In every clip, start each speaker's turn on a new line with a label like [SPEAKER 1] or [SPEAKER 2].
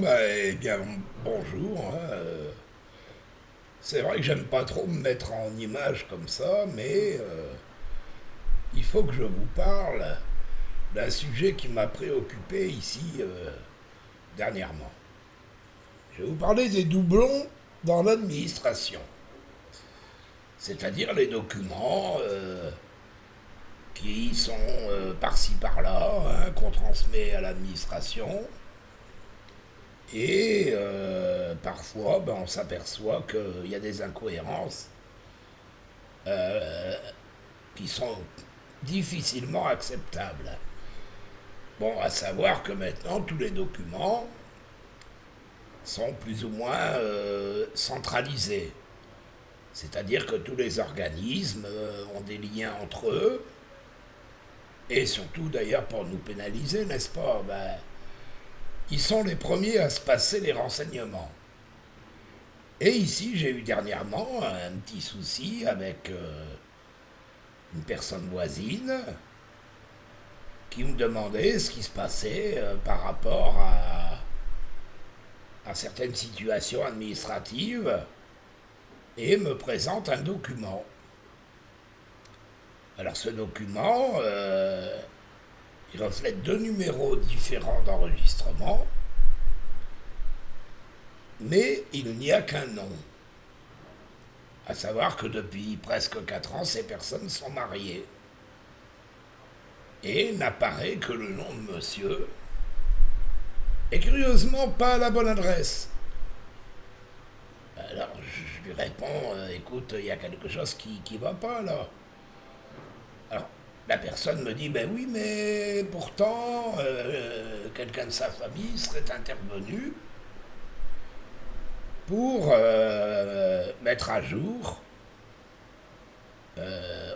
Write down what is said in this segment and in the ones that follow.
[SPEAKER 1] Eh bien, bonjour. C'est vrai que j'aime pas trop me mettre en image comme ça, mais il faut que je vous parle d'un sujet qui m'a préoccupé ici dernièrement. Je vais vous parler des doublons dans l'administration, c'est-à-dire les documents qui sont par-ci par-là, qu'on transmet à l'administration. Et parfois, on s'aperçoit qu'il y a des incohérences qui sont difficilement acceptables. Bon, à savoir que maintenant, tous les documents sont plus ou moins centralisés. C'est-à-dire que tous les organismes ont des liens entre eux, et surtout d'ailleurs pour nous pénaliser, n'est-ce pas? Ils sont les premiers à se passer les renseignements. Et ici, j'ai eu dernièrement un petit souci avec une personne voisine qui me demandait ce qui se passait par rapport à certaines situations administratives et me présente un document. Alors ce document, il reflète deux numéros différents d'enregistrement, mais il n'y a qu'un nom. À savoir que depuis presque 4 ans, ces personnes sont mariées. Et n'apparaît que le nom de monsieur, et curieusement pas à la bonne adresse. Alors je lui réponds, écoute, il y a quelque chose qui va pas là. Alors la personne me dit, ben oui, mais pourtant, quelqu'un de sa famille serait intervenu pour mettre à jour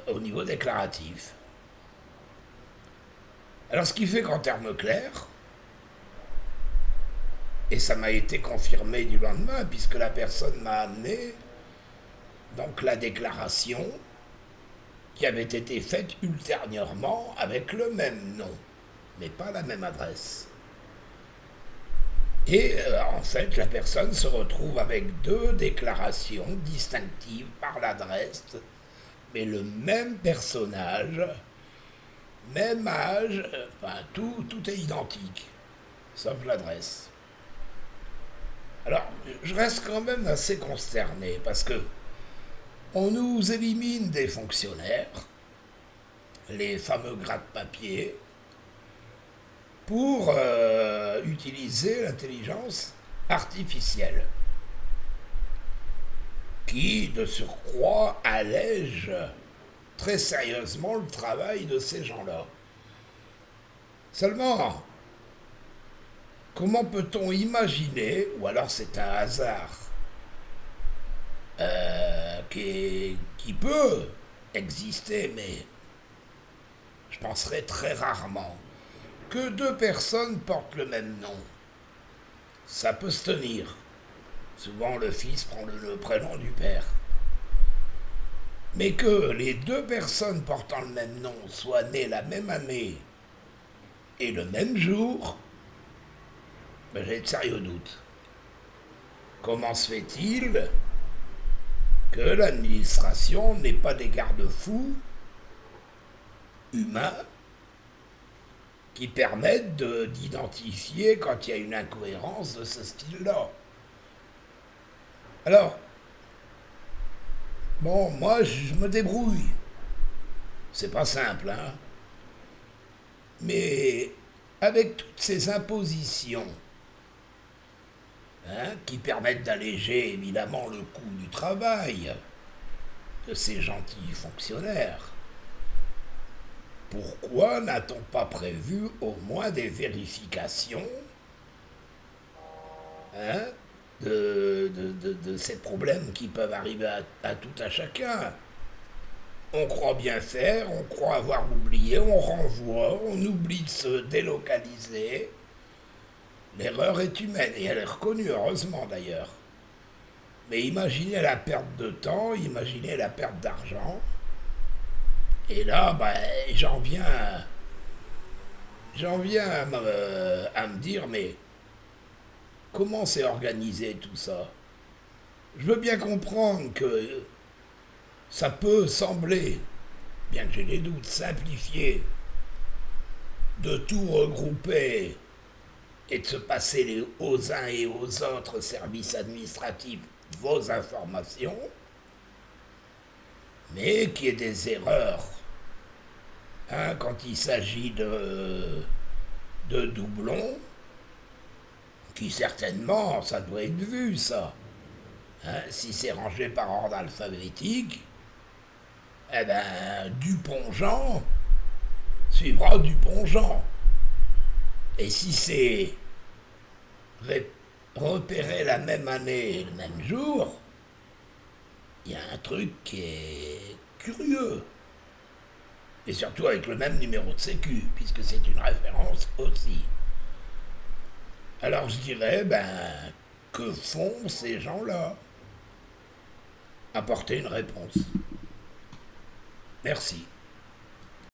[SPEAKER 1] au niveau déclaratif. Alors ce qui fait qu'en termes clairs, et ça m'a été confirmé du lendemain, puisque la personne m'a amené donc la déclaration qui avait été faite ultérieurement avec le même nom, mais pas la même adresse. Et en fait, la personne se retrouve avec deux déclarations distinctives par l'adresse, mais le même personnage, même âge, tout est identique, sauf l'adresse. Alors, je reste quand même assez consterné parce que on nous élimine des fonctionnaires, les fameux gratte-papier, pour utiliser l'intelligence artificielle, qui, de surcroît, allège très sérieusement le travail de ces gens-là. Seulement, comment peut-on imaginer, ou alors c'est un hasard, qui peut exister, mais je penserais très rarement, que deux personnes portent le même nom. Ça peut se tenir. Souvent le fils prend le prénom du père. Mais que les deux personnes portant le même nom soient nées la même année et le même jour, j'ai de sérieux doutes. Comment se fait-il que l'administration n'ait pas des garde-fous humains qui permettent d'identifier quand il y a une incohérence de ce style-là? Alors, moi je me débrouille. C'est pas simple, hein. Mais avec toutes ces impositions, qui permettent d'alléger évidemment le coût du travail de ces gentils fonctionnaires, pourquoi n'a-t-on pas prévu au moins des vérifications de ces problèmes qui peuvent arriver à tout à chacun? On croit bien faire, on croit avoir oublié, on renvoie, on oublie de se délocaliser. L'erreur est humaine, et elle est reconnue, heureusement d'ailleurs. Mais imaginez la perte de temps, imaginez la perte d'argent. Et là, j'en viens à me dire, mais comment c'est organisé tout ça? Je veux bien comprendre que ça peut sembler, bien que j'ai des doutes, simplifié, de tout regrouper et de se passer aux uns et aux autres services administratifs vos informations, mais qu'il y ait des erreurs. Hein, quand il s'agit de doublons, qui certainement, ça doit être vu ça. Hein, si c'est rangé par ordre alphabétique, eh ben, Dupont-Jean suivra Dupont-Jean. Et si c'est repéré la même année et le même jour, il y a un truc qui est curieux. Et surtout avec le même numéro de sécu, puisque c'est une référence aussi. Alors je dirais, ben, que font ces gens-là? Apporter une réponse. Merci.